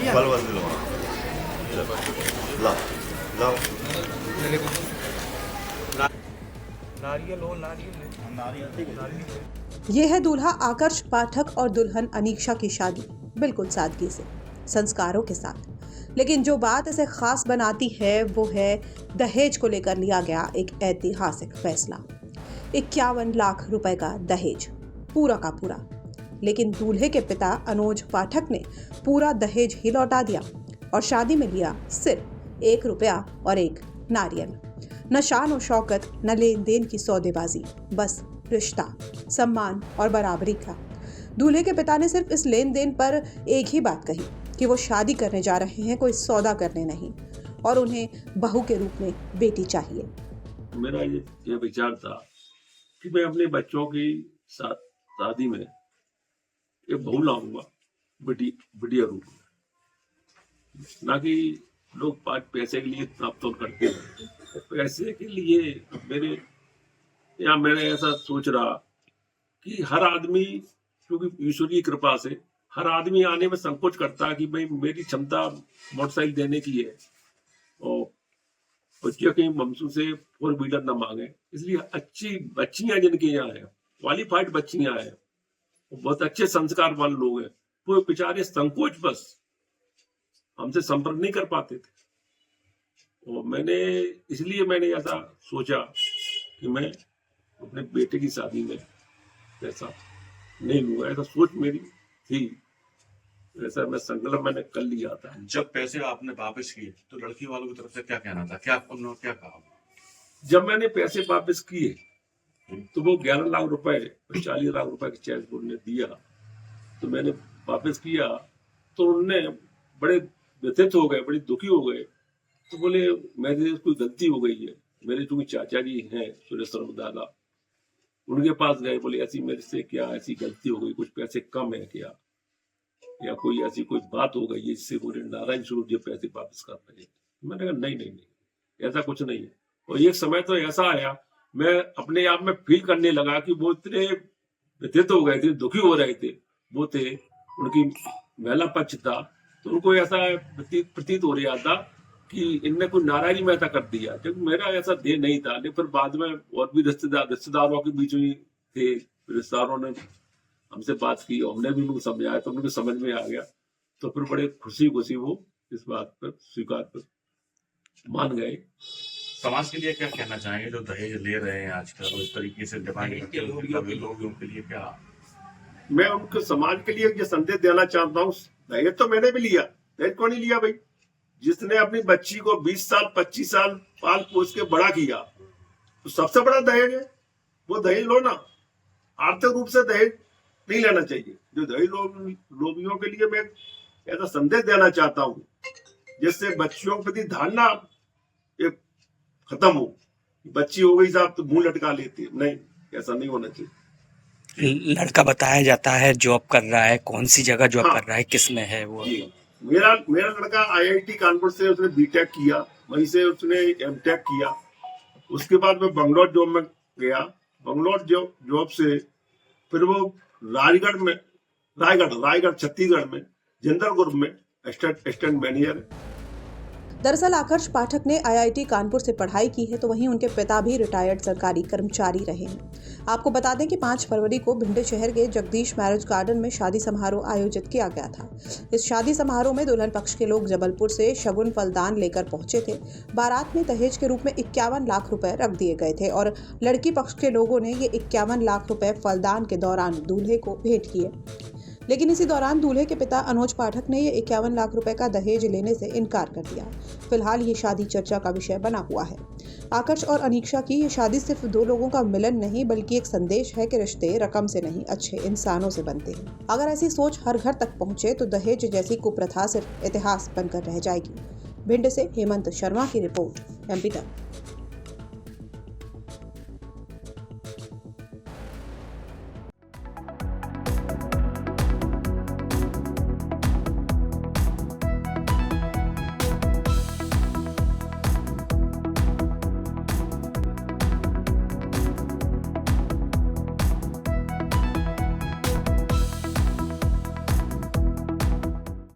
फल वल दिलवा लाओ लाओ नारियल हो, नारियल ये है दूल्हा आकर्ष पाठक और दुल्हन अनीक्षा की शादी, बिल्कुल सादगी से, संस्कारों के साथ। लेकिन जो बात इसे खास बनाती है वो है दहेज को लेकर लिया गया एक ऐतिहासिक फैसला। 51 लाख रुपए का दहेज, पूरा का पूरा। लेकिन दूल्हे के पिता अनुज पाठक ने पूरा दहेज ही लौटा दिया और शादी में लिया सिर्फ 1 रुपया और 1 नारियल। न शान और शौकत, न लेन देन की सौदेबाजी, बस रिश्ता, सम्मान और बराबरी का। दूल्हे के पिता ने सिर्फ इस लेन देन पर एक ही बात कही कि वो शादी करने जा रहे हैं, कोई सौदा करने नहीं, और उन्हें बहू के रूप में बेटी चाहिए। मेरा ये विचार था कि मैं अपने बच्चों की शादी में एक बहू लाऊंगा, बढ़िया रूप में, ना कि लोग पैसे के लिए नापतोल करते हैं। पैसे के लिए मैंने ऐसा सोच रहा कि हर आदमी, क्योंकि ईश्वर की कृपा से हर आदमी आने में संकोच करता है कि भाई मेरी क्षमता मोटरसाइकिल देने की है और बच्चियों के ममसू से 4 व्हीलर न मांगे। इसलिए अच्छी बच्चियां जिनके यहाँ है, क्वालिफाइड बच्चियां हैं, बहुत अच्छे संस्कार वाले लोग हैं, वो बेचारे संकोच बस हमसे संपर्क नहीं कर पाते थे। और इसलिए मैंने ऐसा सोचा कि मैं अपने बेटे की शादी में पैसा नहीं लूंगा। ऐसा सोच मेरी थी, ऐसा संकल्प मैंने कर लिया था। जब पैसे आपने वापस किए तो लड़की वालों की तरफ से क्या कहना था, क्या उन्होंने क्या कहा? जब मैंने पैसे वापस किए तो वो 11 लाख रुपए और 40 लाख रुपए की चेक उन्होंने दिया। तो मैंने वापस किया तो उनने बड़े व्यथित हो गए, बड़े दुखी हो गए। तो बोले मेरे कोई गलती हो गई है। मेरे जो चाचा जी हैं सुरेश दादा, उनके पास गए, बोले ऐसी मेरे से क्या ऐसी गलती हो गई, कुछ पैसे कम है क्या, या कोई ऐसी कोई बात हो गई है जिससे बोले नारायण स्वरूप जी पैसे वापस कर रहे हैं। मैंने कहा नहीं, ऐसा कुछ नहीं है। और एक समय तो ऐसा आया, मैं अपने आप में फील करने लगा कि वो इतने व्यथित हो गए थे, दुखी हो रहे थे, वो थे उनकी महिला पक्ष था, तो उनको ऐसा प्रतीत हो रहा था कि इनने कोई नारायणी में ऐसा कर दिया, क्योंकि मेरा ऐसा ध्येय नहीं था। लेकिन फिर बाद में और भी रिश्तेदारों के बीच में थे, रिश्तेदारों ने हमसे बात की और हमने भी उनको समझाया, तो उनको समझ में आ गया। तो फिर बड़े खुशी वो इस बात पर स्वीकार कर मान गए। समाज के लिए क्या कहना चाहेंगे जो दहेज ले रहे हैं आजकल, इस तरीके से डिमांड करते हैं लोगों के लिए क्या? मैं उनको समाज के लिए ये संदेश देना चाहता हूँ, दहेज तो मैंने भी लिया, दहेज कौन नहीं लिया भाई? जिसने अपनी बच्ची को 20 साल 25 साल पाल पोस के बड़ा किया, तो सबसे बड़ा दहेज है, वो दहेज लो ना। आर्थिक रूप से दहेज नहीं लेना चाहिए। जो दहेज लोभियों के लिए मैं ऐसा संदेश देना चाहता हूँ जिससे बच्चियों के प्रति धारणा खत्म हो। बच्ची हो गई साहब तो मुंह लटका लेती है, नहीं, ऐसा नहीं होना चाहिए। लड़का बताया जाता है जॉब कर रहा है, कौन सी जगह जॉब कर रहा है, किस में है वो? मेरा लड़का IIT कानपुर से उसने BTech किया, वहीं से उसने MTech किया। उसके बाद मैं बंगलौर जॉब में गया। बंगलौर जॉब से फिर वो रायगढ़ छत्तीसगढ़ में जिंदल ग्रुप में असिस्टेंट मैनेजर। दरअसल आकर्ष पाठक ने IIT कानपुर से पढ़ाई की है, तो वहीं उनके पिता भी रिटायर्ड सरकारी कर्मचारी रहे हैं। आपको बता दें कि 5 फरवरी को भिंड शहर के जगदीश मैरिज गार्डन में शादी समारोह आयोजित किया गया था। इस शादी समारोह में दुल्हन पक्ष के लोग जबलपुर से शगुन फलदान लेकर पहुंचे थे। बारात में दहेज के रूप में 51 लाख रुपए रख दिए गए थे और लड़की पक्ष के लोगों ने ये 51 लाख रुपए फलदान के दौरान दूल्हे को भेंट किए। लेकिन इसी दौरान दूल्हे के पिता अनुज पाठक ने ये 51 लाख रुपए का दहेज लेने से इनकार कर दिया। फिलहाल ये शादी चर्चा का विषय बना हुआ है। आकर्ष और अनीक्षा की ये शादी सिर्फ 2 लोगों का मिलन नहीं, बल्कि एक संदेश है कि रिश्ते रकम से नहीं, अच्छे इंसानों से बनते हैं। अगर ऐसी सोच हर घर तक पहुंचे तो दहेज जैसी कुप्रथा सिर्फ इतिहास बनकर रह जाएगी। भिंड से हेमंत शर्मा की रिपोर्ट, MP तक।